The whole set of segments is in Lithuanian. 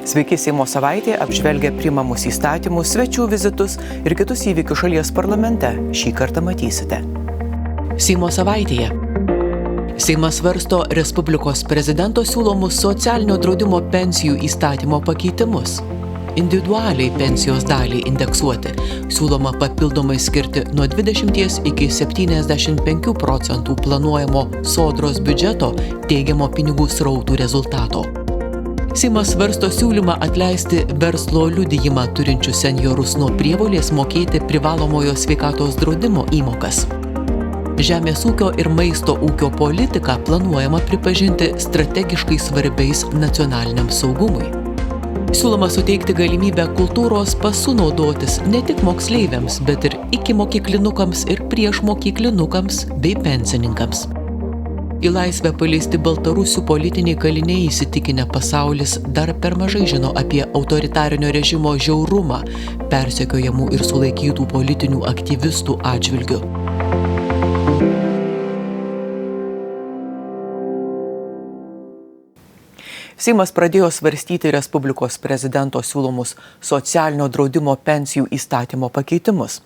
Sveiki, Seimo savaitė apžvelgia priimamus įstatymus, svečių vizitus ir kitus įvykius šalies parlamente. Šį kartą matysite. Seimo savaitėje. Seimas svarsto Respublikos prezidento siūlomus socialinio draudimo pensijų įstatymo pakeitimus. Individualiai pensijos dalį indeksuoti siūloma papildomai skirti nuo 20 iki 75% planuojamo sodros biudžeto teigiamo pinigų srautų rezultato. Seimas svarsto siūlymą atleisti verslo liudijimą turinčius senjorus nuo prievolės mokėti privalomojo sveikatos draudimo įmokas. Žemės ūkio ir maisto ūkio politiką planuojama pripažinti strategiškai svarbiais nacionaliniam saugumui. Siūloma suteikti galimybę kultūros pasu naudotis ne tik moksleiviams, bet ir ikimokyklinukams ir priešmokyklinukams bei pensininkams. Į laisvę paleisti baltarusių politiniai kaliniai įsitikinę pasaulis dar per mažai žino apie autoritarinio režimo žiaurumą persekiojamų ir sulaikytų politinių aktyvistų atžvilgiu. Seimas pradėjo svarstyti Respublikos prezidento siūlomus socialinio draudimo pensijų įstatymo pakeitimus.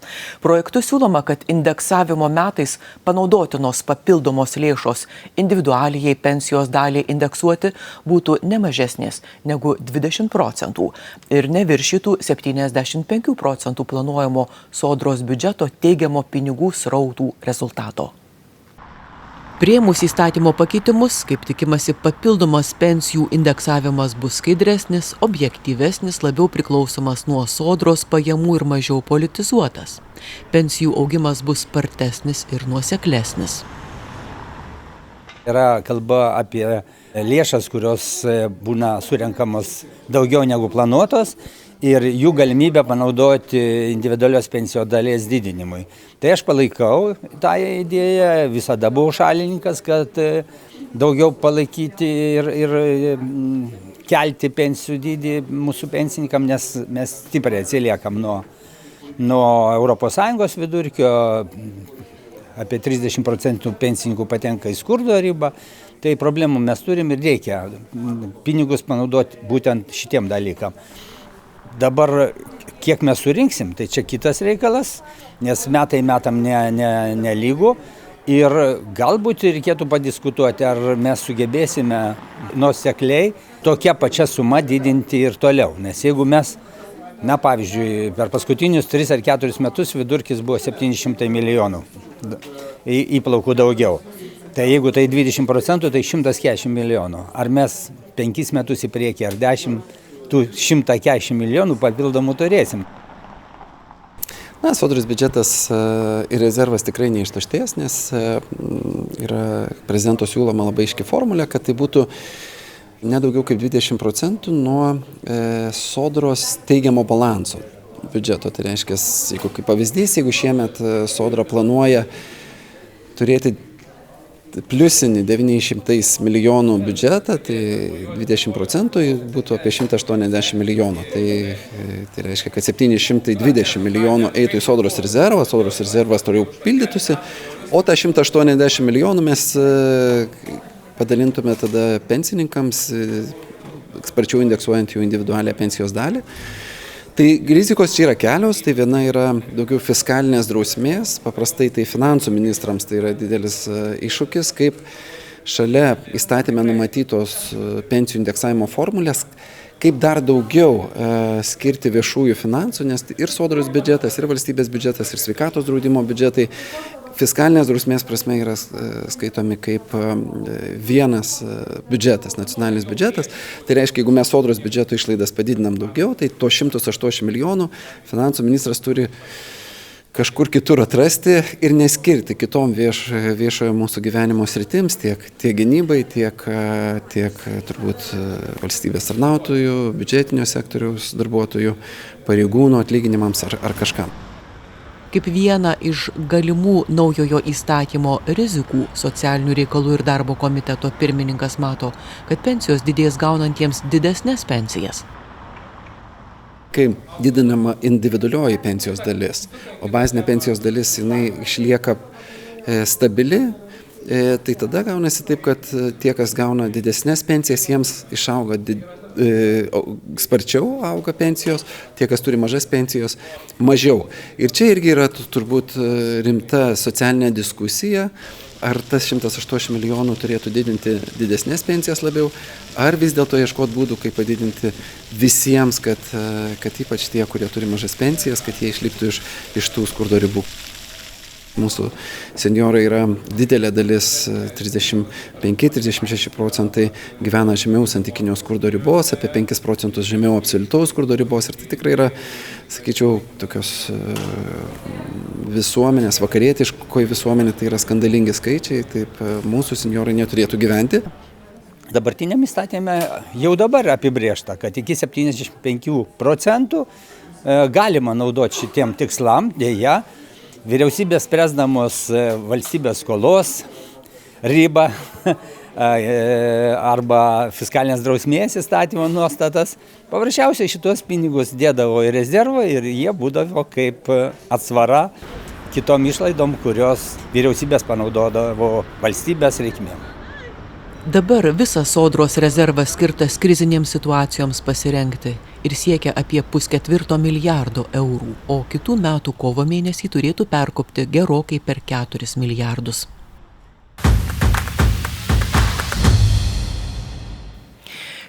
Projektu siūloma, kad indeksavimo metais panaudotinos papildomos lėšos individualiai pensijos dalį indeksuoti būtų ne mažesnės negu 20% ir neviršytų 75% planuojamo sodros biudžeto teigiamo pinigų srautų rezultato. Priėmus įstatymo pakeitimus, kaip tikimasi, papildomas pensijų indeksavimas bus skaidresnis, objektyvesnis, labiau priklausomas nuo sodros pajamų ir mažiau politizuotas. Pensijų augimas bus spartesnis ir nuoseklesnis. Yra kalba apie lėšas, kurios būna surenkamos daugiau negu planuotos ir jų galimybę panaudoti individualios pensijos dalies didinimui. Tai aš palaikau tą idėją, visada buvau šalininkas, kad daugiau palaikyti ir kelti pensijų dydį mūsų pensininkam, nes mes stipriai atsiliekam nuo ES vidurkio, apie 30% pensininkų patenka į skurdo ribą. Tai problemų mes turim ir reikia pinigus panaudoti būtent šitiem dalykam. Dabar kiek mes surinksim, tai čia kitas reikalas, nes metai metam nelygų ir galbūt reikėtų padiskutuoti, ar mes sugebėsime nuosekliai tokia pačia suma didinti ir toliau. Nes jeigu mes, pavyzdžiui, per paskutinius 3 ar 4 metus vidurkis buvo 700 milijonų įplaukų daugiau. Tai jeigu tai 20%, tai 140 milijonų. Ar mes 5 metus į priekį ar 10 tų 140 milijonų papildomų turėsim. Sodros biudžetas ir rezervas tikrai neištuštės, nes yra prezidento siūloma labai aiški formulė, kad tai būtų nedaugiau kaip 20% nuo sodros teigiamo balanso biudžeto. Tai reiškia, jeigu kaip pavyzdys, jeigu šiemet sodra planuoja turėti pliusinį 900 milijonų biudžetą, tai 20% būtų apie 180 milijonų. Tai reiškia, kad 720 milijonų eitų į sodros rezervą, sodros rezervas toliau pildytųsi, o tą 180 milijonų mes padalintume tada pensininkams, sparčiau indeksuojant jų individualią pensijos dalį. Tai rizikos čia yra kelios, tai viena yra daugiau fiskalinės drausmės, paprastai tai finansų ministrams tai yra didelis iššūkis, kaip šalia įstatyme numatytos pensijų indeksavimo formulės, kaip dar daugiau skirti viešųjų finansų, nes ir sodros biudžetas, ir valstybės biudžetas, ir sveikatos draudimo biudžetai fiskalinės drausmės prasme yra skaitomi kaip vienas biudžetas, nacionalinis biudžetas. Tai reiškia, jeigu mes sodros biudžeto išlaidas padidinam daugiau, tai to 180 milijonų finansų ministras turi kažkur kitur atrasti ir neskirti kitom viešojo mūsų gyvenimo sritims, tiek gynybai, tiek turbūt valstybės tarnautojų, biudžetinio sektoriaus darbuotojų, pareigūnų atlyginimams ar kažkam. Kaip vieną iš galimų naujojo įstatymo rizikų socialinių reikalų ir darbo komiteto pirmininkas mato, kad pensijos didės gaunantiems didesnes pensijas. Kai didinama individualioji pensijos dalis, o bazinė pensijos dalis jinai išlieka stabili, tai tada gaunasi taip, kad tie, kas gauna didesnės pensijas, jiems išauga sparčiau auga pensijos, tie, kas turi mažas pensijos, mažiau. Ir čia irgi yra turbūt rimta socialinė diskusija, ar tas 108 milijonų turėtų didinti didesnės pensijas labiau, ar vis dėlto ieškoti būdų, kaip padidinti visiems, kad ypač tie, kurie turi mažas pensijas, kad jie išliptų iš tų skurdo ribų. Mūsų senjorai yra didelė dalis, 35-36% gyvena žemiau santykinio skurdo ribos, apie 5% žemiau absoliutaus skurdo ribos ir tai tikrai yra, sakyčiau, tokios visuomenės, vakarietiškoji visuomenė, tai yra skandalingi skaičiai, taip mūsų senjorai neturėtų gyventi. Dabartiniam įstatymė jau dabar apibrėžta, kad iki 75% galima naudoti šitiem tikslam, dėja. Vyriausybės spręsdamos valstybės skolos ribą arba fiskalinės drausmės įstatymo nuostatas, paprasčiausiai šitos pinigus dėdavo į rezervą ir jie būdavo kaip atsvara kitom išlaidom, kurios vyriausybės panaudodavo valstybės reikmėm. Dabar visas sodros rezervas skirtas krizinėms situacijoms pasirengti ir siekia apie 1,4 milijardo eurų, o kitų metų kovo mėnesį turėtų perkopti gerokai per 4 milijardus.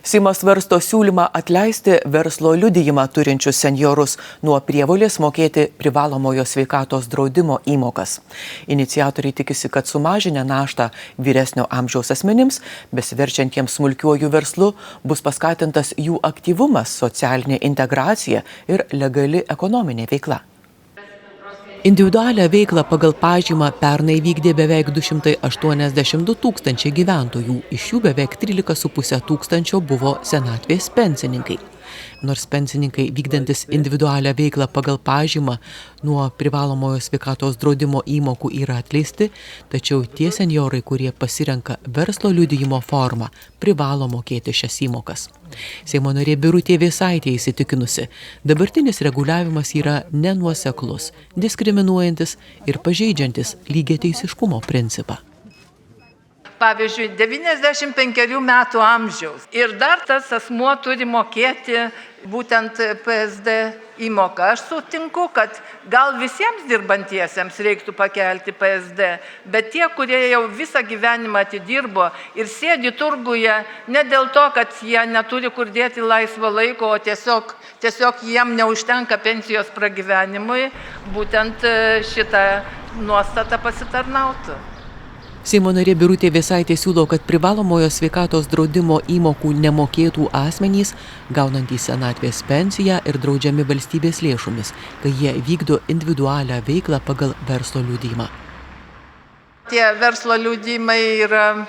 Seimas svarsto siūlymą atleisti verslo liudijimą turinčius senjorus nuo prievolės mokėti privalomojo sveikatos draudimo įmokas. Iniciatoriai tikisi, kad sumažinę naštą vyresnio amžiaus asmenims, besiverčiantiems smulkiuoju verslu, bus paskatintas jų aktyvumas, socialinė integracija ir legali ekonominė veikla. Individualią veiklą pagal pažymą pernai vykdė beveik 282 tūkstančiai gyventojų, iš jų beveik 13,5 tūkstančio buvo senatvės pensininkai. Nors pensininkai vykdantis individualią veiklą pagal pažymą nuo privalomojo sveikatos draudimo įmokų yra atleisti, tačiau tie senjorai, kurie pasirenka verslo liudijimo formą, privalo mokėti šias įmokas. Seimo narė Birutė Vėsaitė įsitikinusi, dabartinis reguliavimas yra nenuoseklus, diskriminuojantis ir pažeidžiantis lygiateisiškumo principą. Pavyzdžiui, 95 metų amžiaus ir dar tas asmuo turi mokėti būtent PSD įmoką. Aš sutinku, kad gal visiems dirbantiesiems reiktų pakelti PSD, bet tie, kurie jau visą gyvenimą atidirbo ir sėdi turguje ne dėl to, kad jie neturi kur dėti laisvo laiko, o tiesiog jiem neužtenka pensijos pragyvenimui, būtent šitą nuostatą pasitarnautų. Seimo narė Birutė Vėsaitė siūlo, kad privalomojo sveikatos draudimo įmokų nemokėtų asmenys, gaunantys senatvės pensiją ir draudžiami valstybės lėšomis, kai jie vykdo individualią veiklą pagal verslo liudijimą. Tie verslo liudijimai yra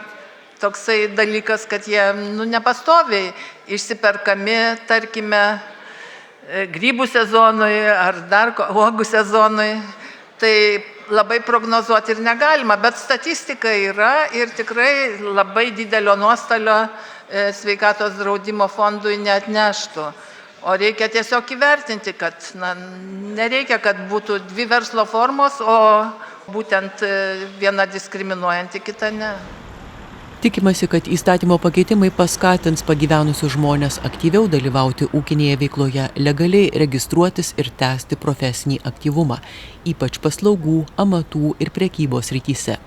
toksai dalykas, kad jie nepastoviai išsiperkami, tarkime, grybų sezonui ar dar uogų sezonui. Tai labai prognozuoti ir negalima, bet statistika yra ir tikrai labai didelio nuostolio sveikatos draudimo fondui neatneštų. O reikia tiesiog įvertinti, kad nereikia, kad būtų dvi verslo formos, o būtent viena diskriminuojanti, kita ne. Tikimasi, kad įstatymo pakeitimai paskatins pagyvenusius žmonės aktyviau dalyvauti ūkinėje veikloje, legaliai registruotis ir tęsti profesinį aktyvumą, ypač paslaugų, amatų ir prekybos srityse.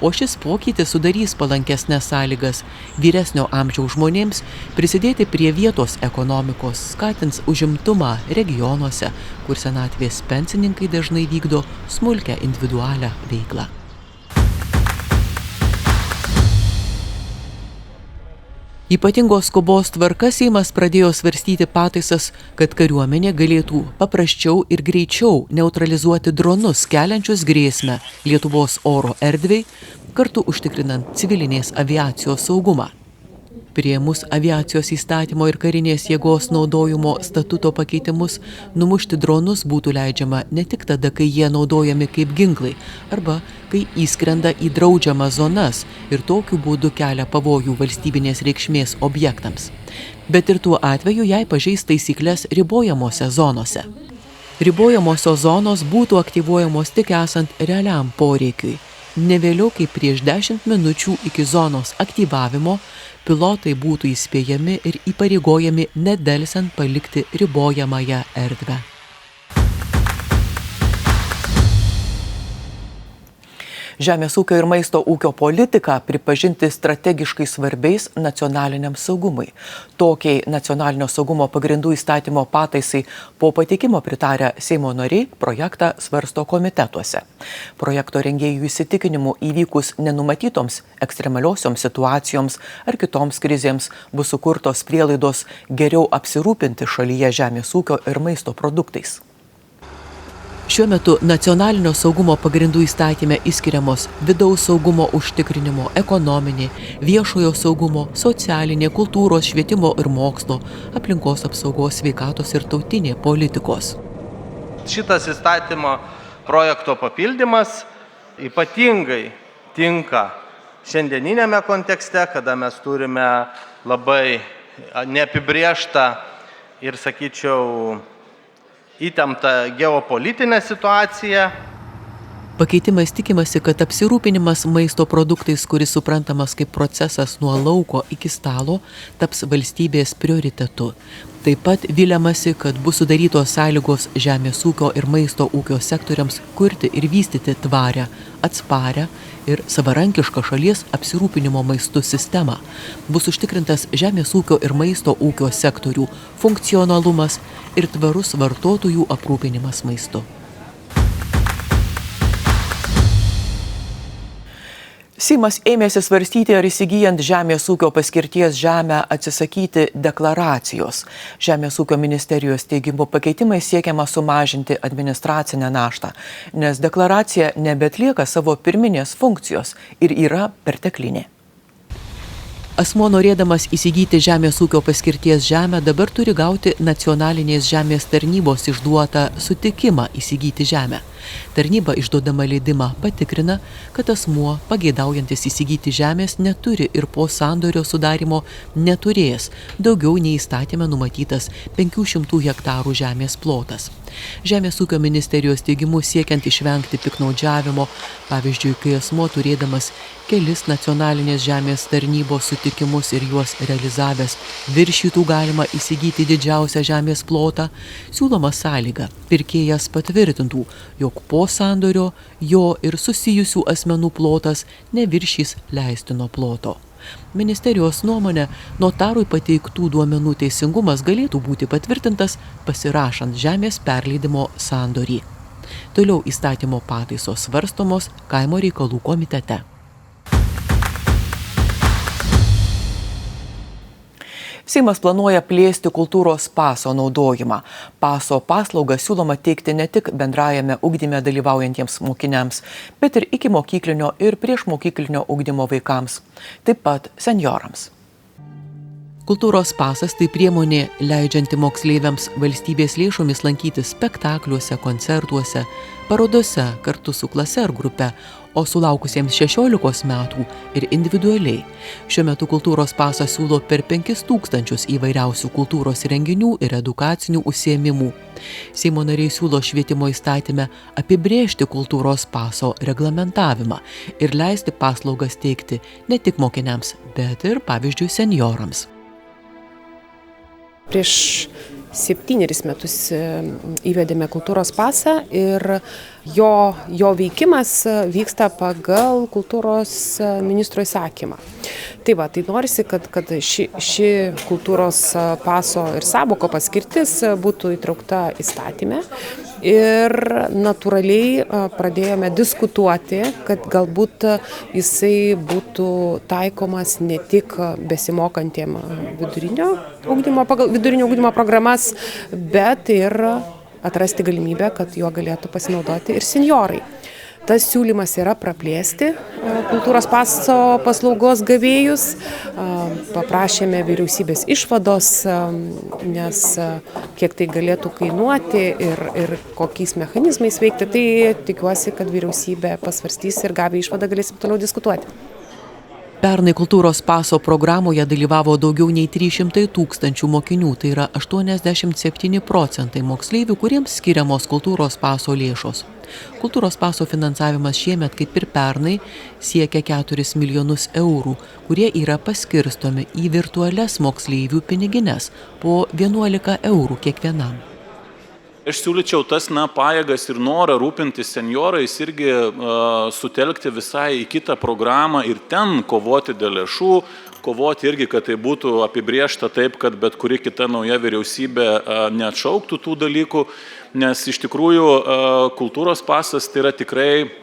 O šis pokytis sudarys palankesnes sąlygas vyresnio amžiaus žmonėms prisidėti prie vietos ekonomikos, skatins užimtumą regionuose, kur senatvės pensininkai dažnai vykdo smulkią individualią veiklą. Ypatingos skubos tvarka Seimas pradėjo svarstyti pataisas, kad kariuomenė galėtų paprasčiau ir greičiau neutralizuoti dronus keliančius grėsmę Lietuvos oro erdvei, kartu užtikrinant civilinės aviacijos saugumą. Priėmus aviacijos įstatymo ir karinės jėgos naudojimo statuto pakeitimus, numušti dronus būtų leidžiama ne tik tada, kai jie naudojami kaip ginklai, arba kai įskrenda į draudžiamas zonas ir tokiu būdu kelia pavojų valstybinės reikšmės objektams, bet ir tuo atveju, jei pažeis taisyklės ribojamose zonose. Ribojamosios zonos būtų aktyvuojamos tik esant realiam poreikiui. Ne vėliau kaip prieš 10 minučių iki zonos aktyvavimo, pilotai būtų įspėjami ir įpareigojami nedelsiant palikti ribojamąją erdvę. Žemės ūkio ir maisto ūkio politiką pripažinti strategiškai svarbiais nacionaliniam saugumui. Tokiai nacionalinio saugumo pagrindų įstatymo pataisai po pateikimo pritarę Seimo nariai projektą svarsto komitetuose. Projekto rengėjų įsitikinimu įvykus nenumatytoms ekstremaliosioms situacijoms ar kitoms krizėms bus sukurtos prielaidos geriau apsirūpinti šalyje žemės ūkio ir maisto produktais. Šiuo metu nacionalinio saugumo pagrindų įstatyme išskiriamos vidaus saugumo užtikrinimo, ekonominė, viešojo saugumo, socialinė, kultūros, švietimo ir mokslo, aplinkos apsaugos, sveikatos ir tautinė politikos. Šitas įstatymo projekto papildymas ypatingai tinka šiandieninėme kontekste, kada mes turime labai neapibrėžtą ir, sakyčiau, įtempta geopolitinė situacija. Pakeitimais tikimasi, kad apsirūpinimas maisto produktais, kuris suprantamas kaip procesas nuo lauko iki stalo, taps valstybės prioritetu. Taip pat viliamasi, kad bus sudarytos sąlygos žemės ūkio ir maisto ūkio sektoriams kurti ir vystyti tvarę, atsparę ir savarankišką šalies apsirūpinimo maistu sistemą. Bus užtikrintas žemės ūkio ir maisto ūkio sektorių funkcionalumas ir tvarus vartotojų aprūpinimas maistu. Seimas ėmėsi svarstyti, ar įsigyjant žemės ūkio paskirties žemę atsisakyti deklaracijos. Žemės ūkio ministerijos teigimu pakeitimai siekiama sumažinti administracinę naštą, nes deklaracija nebeatlieka savo pirminės funkcijos ir yra perteklinė. Asmuo norėdamas įsigyti žemės ūkio paskirties žemę dabar turi gauti nacionalinės žemės tarnybos išduotą sutikimą įsigyti žemę. Tarnyba išduodama leidimą patikrina, kad asmuo pageidaujantis įsigyti žemės neturi ir po sandorio sudarimo neturės daugiau nei įstatyme numatytas 500 hektarų žemės plotas. Žemės ūkio ministerijos teigimu siekiant išvengti piktnaudžiavimo, pavyzdžiui, kai asmuo turėdamas kelis nacionalinės žemės tarnybos sutikimus ir juos realizavęs viršytų galima įsigyti didžiausią žemės plotą, siūloma sąlyga pirkėjas patvirtintų, jog po sandorio jo ir susijusių asmenų plotas neviršys leistino ploto. Ministerijos nuomonė, notarui pateiktų duomenų teisingumas galėtų būti patvirtintas pasirašant žemės perleidimo sandorį. Toliau įstatymo pataisos svarstomos Kaimo reikalų komitete. Seimas planuoja plėsti kultūros paso naudojimą. Paso paslaugą siūloma teikti ne tik bendrajame ugdyme dalyvaujantiems mokiniams, bet ir ikimokyklinio ir priešmokyklinio ugdymo vaikams, taip pat senjorams. Kultūros pasas tai priemonė leidžianti moksleiviams valstybės lėšomis lankytis spektakliuose, koncertuose, parodose kartu su klase ar grupe, o sulaukusiems 16 metų ir individualiai. Šiuo metu kultūros pasą siūlo per 5000 įvairiausių kultūros renginių ir edukacinių užsiėmimų. Seimo nariai siūlo švietimo įstatyme apibrėžti kultūros paso reglamentavimą ir leisti paslaugas teikti ne tik mokiniams, bet ir, pavyzdžiui, senjorams. Prieš 7 metus įvedėme kultūros pasą ir jo veikimas vyksta pagal kultūros ministro įsakymą. Tai norisi, kad ši kultūros paso ir sąvoko paskirtis būtų įtraukta įstatyme. Ir natūraliai pradėjome diskutuoti, kad galbūt jisai būtų taikomas ne tik besimokantiem vidurinio ugdymo programas, bet ir atrasti galimybę, kad juo galėtų pasinaudoti ir senjorai. Tas siūlymas yra praplėsti kultūros paso paslaugos gavėjus. Paprašėme vyriausybės išvados, nes kiek tai galėtų kainuoti ir kokiais mechanizmais veikti, tai tikiuosi, kad vyriausybė pasvarstys ir gavę išvadą galėsim toliau diskutuoti. Pernai kultūros paso programoje dalyvavo daugiau nei 300 000 mokinių, tai yra 87% moksleivių, kuriems skiriamos kultūros paso lėšos. Kultūros paso finansavimas šiemet, kaip ir pernai, siekia 4 milijonus eurų, kurie yra paskirstomi į virtualias moksleivių pinigines po 11 eurų kiekvienam. Aš siūlyčiau tas pajėgas ir norą rūpintis senjorais irgi sutelkti visai į kitą programą ir ten kovoti dėl lėšų, kovoti irgi, kad tai būtų apibrėžta taip, kad bet kuri kita nauja vyriausybė neatšauktų tų dalykų, nes iš tikrųjų kultūros pasas tai yra tikrai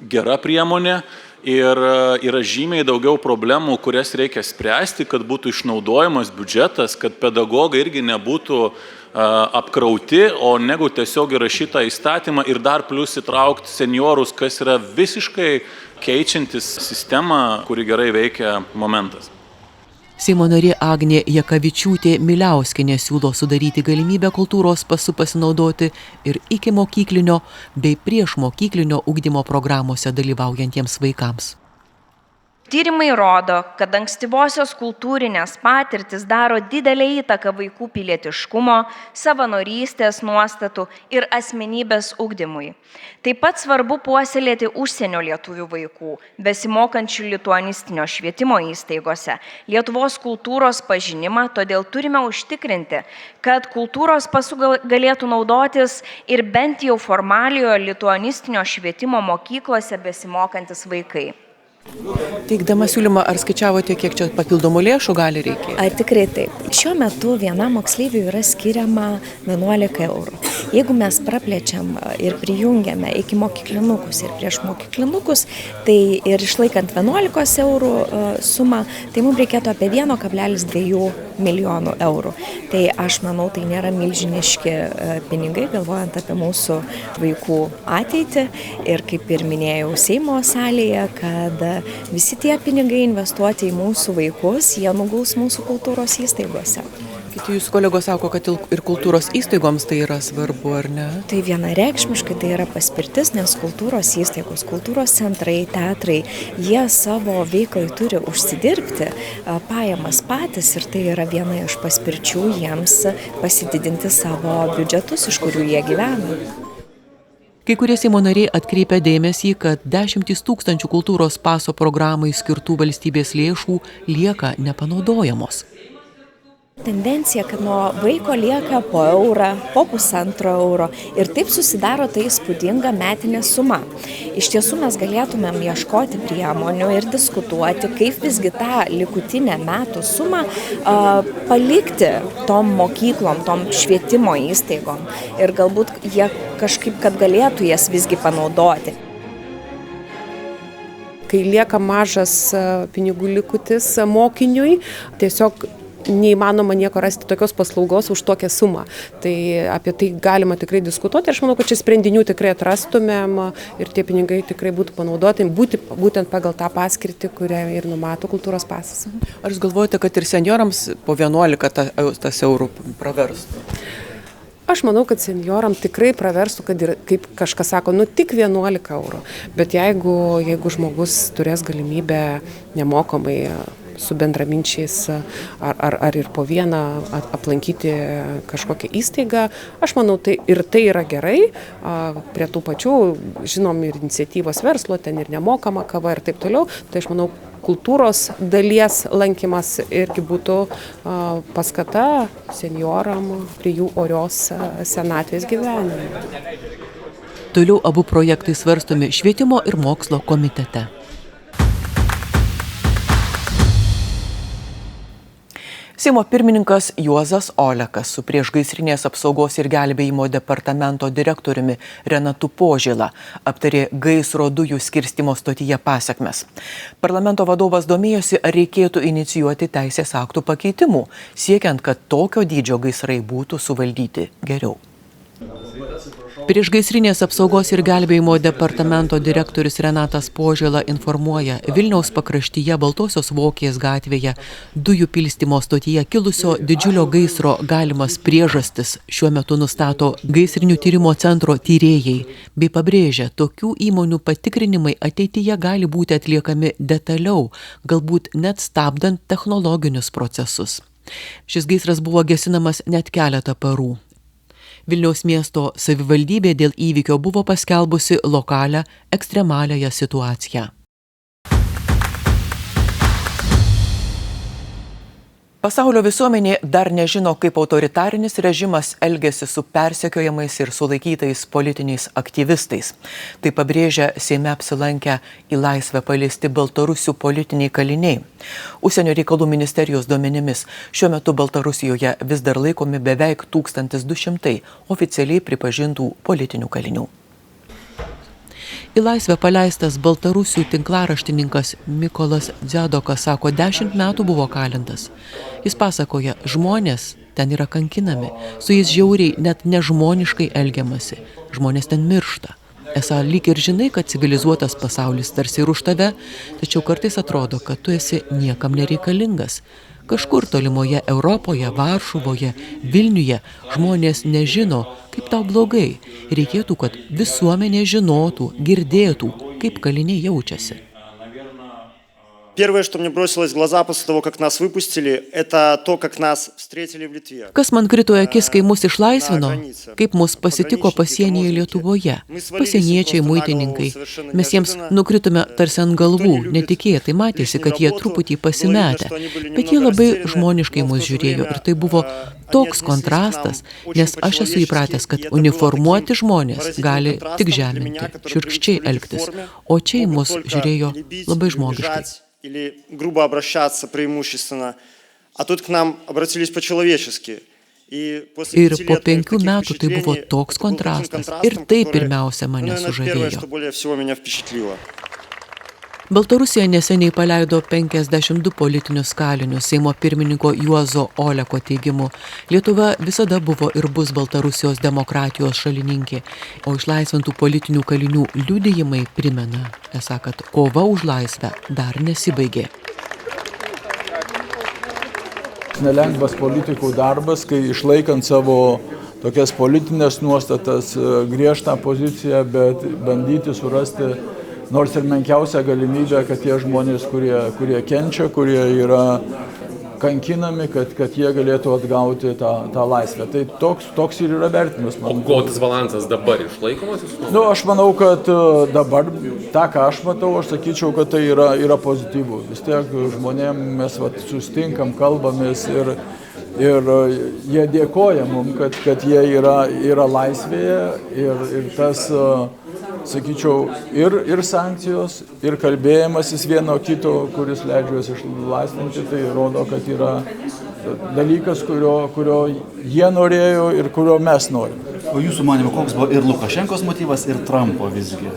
gera priemonė ir yra žymiai daugiau problemų, kurias reikia spręsti, kad būtų išnaudojamas biudžetas, kad pedagogai irgi nebūtų apkrauti, o negu tiesiog įrašytą įstatymą ir dar plus įtraukti seniorus, kas yra visiškai keičiantis sistemą, kuri gerai veikia momentas. Seimo narė Agnė Jakavičiūtė Miliauskienė siūlo sudaryti galimybę kultūros pasu pasinaudoti ir ikimokyklinio bei priešmokyklinio ugdymo programuose dalyvaujantiems vaikams. Tyrimai rodo, kad ankstyvosios kultūrinės patirtis daro didelę įtaką vaikų pilietiškumo, savanorystės nuostatų ir asmenybės ugdymui. Taip pat svarbu puoselėti užsienio lietuvių vaikų, besimokančių lituanistinio švietimo įstaigose, Lietuvos kultūros pažinimą, todėl turime užtikrinti, kad kultūros pasu galėtų naudotis ir bent jau formaliojo lituanistinio švietimo mokyklose besimokantis vaikai. Teikdama siūlymą, ar skaičiavote, kiek čia papildomų lėšų gali reikėti? Ar tikrai taip? Šiuo metu vienam moksleiviui yra skiriama 11 eurų. Jeigu mes praplečiam ir prijungiame iki mokyklinukus ir prieš mokyklinukus, tai ir išlaikant 11 eurų sumą, tai mums reikėtų apie 1,2 milijonų eurų. Tai aš manau, tai nėra milžiniški pinigai, galvojant apie mūsų vaikų ateitį. Ir kaip ir minėjau Seimo salėje, kad visi tie pinigai investuoti į mūsų vaikus, jie nuguls mūsų kultūros įstaigose. Kiti jūsų kolegos sako, kad ir kultūros įstaigoms tai yra svarbu, ar ne? Tai vienareikšmiškai tai yra paspirtis, nes kultūros įstaigos, kultūros centrai, teatrai, jie savo veiklai turi užsidirbti pajamas patys ir tai yra viena iš paspirčių jiems pasididinti savo biudžetus, iš kurių jie gyvena. Kai kurie Seimo nariai atkreipia dėmesį, kad 10 000 kultūros paso programai skirtų valstybės lėšų lieka nepanaudojamos. Tendencija, kad nuo vaiko lieka po eurą, po 1,5 euro ir taip susidaro tai įspūdinga metinė suma. Iš tiesų mes galėtumėm ieškoti priemonių ir diskutuoti, kaip visgi tą likutinę metų sumą palikti tom mokyklom, tom švietimo įstaigom ir galbūt jie kažkaip, kad galėtų jas visgi panaudoti. Kai lieka mažas pinigų likutis mokiniui, tiesiog neįmanoma nieko rasti tokios paslaugos už tokią sumą. Tai apie tai galima tikrai diskutuoti. Aš manau, kad čia sprendinių tikrai atrastumėm ir tie pinigai tikrai būtų panaudoti būtent pagal tą paskirtį, kurią ir numato kultūros pasas. Ar jūs galvojate, kad ir seniorams po 11 tas eurų praverstų? Aš manau, kad senjoram tikrai praverstų, kad ir, kaip kažkas sako, tik 11 eurų. Bet jeigu žmogus turės galimybę nemokamai su bendraminčiais ar ir po vieną aplankyti kažkokią įstaigą, aš manau, tai yra gerai. Prie tų pačių, žinom, ir iniciatyvos verslo, ten ir nemokama kava ir taip toliau. Tai aš manau, kultūros dalies lankymas irgi būtų paskata senjoram prie jų orios senatvės gyvenimo. Toliau abu projektai svarstomi Švietimo ir mokslo komitete. Seimo pirmininkas Juozas Olekas su priešgaisrinės apsaugos ir gelbėjimo departamento direktoriumi Renatu Požėla aptarė gaisro dujų skirstymo stotyje pasekmes. Parlamento vadovas domėjosi, ar reikėtų inicijuoti teisės aktų pakeitimų, siekiant, kad tokio dydžio gaisrai būtų suvaldyti geriau. Priešgaisrinės apsaugos ir gelbėjimo departamento direktorius Renatas Požėla informuoja, Vilniaus pakraštyje Baltosios Vokės gatvėje dujų pilstymo stotyje kilusio didžiulio gaisro galimas priežastis šiuo metu nustato gaisrinių tyrimo centro tyrėjai, bei pabrėžia, tokių įmonių patikrinimai ateityje gali būti atliekami detaliau, galbūt net stabdant technologinius procesus. Šis gaisras buvo gesinamas net keletą parų. Vilniaus miesto savivaldybė dėl įvykio buvo paskelbusi lokalią ekstremaliąją situaciją. Pasaulio visuomenė dar nežino, kaip autoritarinis režimas elgiasi su persekiojamais ir sulaikytais politiniais aktyvistais. Tai pabrėžia Seime apsilankę į laisvę paleisti baltarusių politiniai kaliniai. Užsienio reikalų ministerijos duomenimis šiuo metu Baltarusijoje vis dar laikomi beveik 1200 oficialiai pripažintų politinių kalinių. Į laisvę paleistas baltarusių tinklaraštininkas Mykolas Dziadokas sako, 10 metų buvo kalintas. Jis pasakoja, žmonės ten yra kankinami, su jais žiauriai net nežmoniškai elgiamasi, žmonės ten miršta. Esą lyg ir žinai, kad civilizuotas pasaulis tarsi ir už tave, tačiau kartais atrodo, kad tu esi niekam nereikalingas. Kažkur tolimoje Europoje, Varšuvoje, Vilniuje žmonės nežino, kaip tau blogai. Reikėtų, kad visuomenė žinotų, girdėtų, kaip kaliniai jaučiasi. Первое, что мне бросилось в глаза после того, как нас выпустили, это то, как нас встретили в Литве. Kas man krito į akis, kai mus išlaisvino, kaip mus pasitiko pasienyje Lietuvoje. Pasieniečiai, muitininkai. Mes jiems nukritome tarsi ant galvų, netikėtai matėsi, kad jie truputį pasimetę, bet jie labai žmoniškai mus žiūrėjo ir tai buvo toks kontrastas, nes aš esu įpratęs, kad uniformuoti žmonės gali tik žeminti, šiurkščiai elgtis, o čia į mus žiūrėjo labai žmogiškai. Или грубо обращаться преимущественно, а тут к нам обратились по-человечески. Ir po 5 metų tai buvo toks kontrastas ir tai pirmiausia mane sužavėjo. Baltarusija neseniai paleido 52 politinius kalinius. Seimo pirmininko Juozo Oleko teigimu, Lietuva visada buvo ir bus Baltarusijos demokratijos šalininkė, o išlaisvintų politinių kalinių liudijimai primena, esą, kad kova už laisvę dar nesibaigė. Nelengvas politikų darbas, kai išlaikant savo tokias politinės nuostatas, griežtą poziciją, bet bandyti surasti nors ir menkiausią galimybę, kad tie žmonės, kurie kenčia, kurie yra kankinami, kad jie galėtų atgauti tą laisvę. Tai toks ir yra vertinimas. O ko tas balansas dabar išlaikomas? Aš manau, kad dabar tą, ką aš matau, aš sakyčiau, kad tai yra pozityvu. Vis tiek žmonėm mes sustinkam, kalbamės ir jie dėkoja mums, kad jie yra laisvėje ir tas, sakyčiau, ir sankcijos, ir kalbėjimasis vieno kito, kuris leidžia juos išlaisvinti, tai rodo, kad yra dalykas, kurio jie norėjo ir kurio mes norime. O jūsų manimo, koks buvo ir Lukašenkos motyvas, ir Trumpo visgi?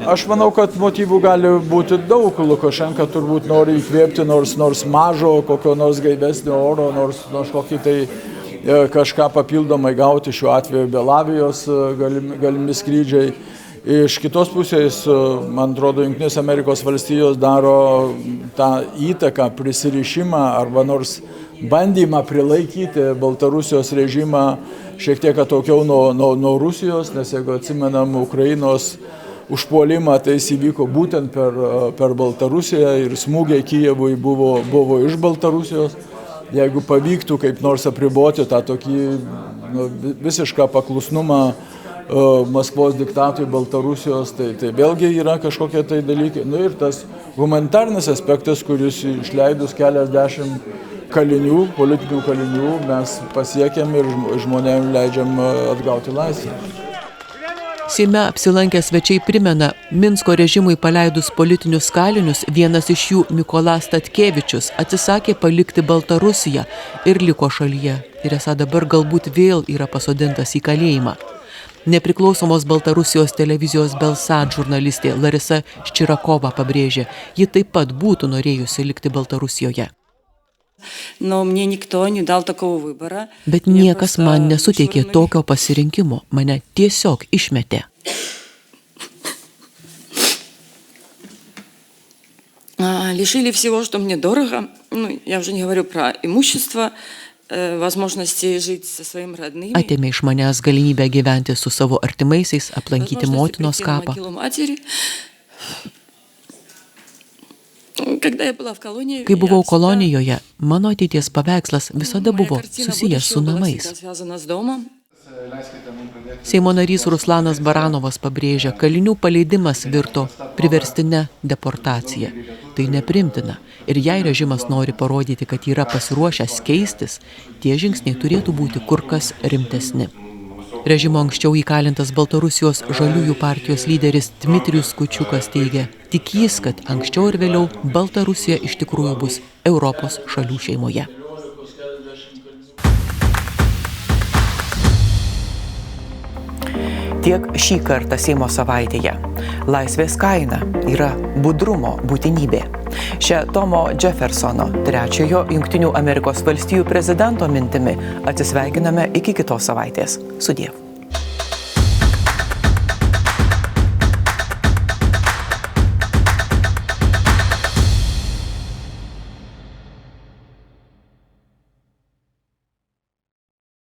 Aš manau, kad motyvų gali būti daug. Lukašenka turbūt nori įkvėpti nors mažo, kokio nors gaivesnio oro, nors kokį tai kažką papildomai gauti, šiuo atveju Belavijos galimi skrydžiai. Iš kitos pusės, man atrodo, Jungtinės Amerikos valstijos daro tą įtaką, prisirišimą arba nors bandymą prilaikyti Baltarusijos režimą šiek tiek atokiau nuo Rusijos, nes jeigu atsimenam Ukrainos užpuolimą, tai jis įvyko būtent per Baltarusiją ir smūgiai Kijevui buvo iš Baltarusijos. Jeigu pavyktų kaip nors apriboti tą tokį visišką paklusnumą Maskvos diktatui Baltarusijos, tai vėlgi yra kažkokie tai dalykai. Ir tas humanitarnis aspektas, kuris išleidus keliasdešimt kalinių, politinių kalinių, mes pasiekėm ir žmonėms leidžiam atgauti laisvę. Seime apsilankę svečiai primena, Minsko režimui paleidus politinius kalinius, vienas iš jų, Mykolas Statkevičius, atsisakė palikti Baltarusiją ir liko šalyje. Ir esą dabar galbūt vėl yra pasodintas į kalėjimą. Nepriklausomos Baltarusijos televizijos Belsat žurnalistė Larisa Ščirakova pabrėžė, ji taip pat būtų norėjusi likti Baltarusijoje. Bet niekas man nesuteikė tokio pasirinkimo, mane tiesiog išmetė. Лишили всего, что мне дорого. Я уже не говорю про имущество, возможности жить со своими родными. Atėmė iš manęs galimybę gyventi su savo artimaisiais, aplankyti motinos kapą. Kai buvau kolonijoje, mano ateities paveikslas visada buvo susijęs su namais. Seimo narys Ruslanas Baranovas pabrėžia, kalinių paleidimas virto priverstinę deportaciją. Tai neprimtina. Ir jei režimas nori parodyti, kad yra pasiruošęs keistis, tie žingsniai turėtų būti kur kas rimtesni. Režimo anksčiau įkalintas Baltarusijos žaliųjų partijos lyderis Dmitrijus Kučiukas teigia, tik jis, kad anksčiau ir vėliau Baltarusija iš tikrųjų bus Europos šalių šeimoje. Tiek šį kartą Seimo savaitėje. Laisvės kaina yra budrumo būtinybė. Šią Tomo Jeffersono, trečiojo Jungtinių Amerikos valstijų prezidento mintimi atsisveikiname iki kitos savaitės. Sudie.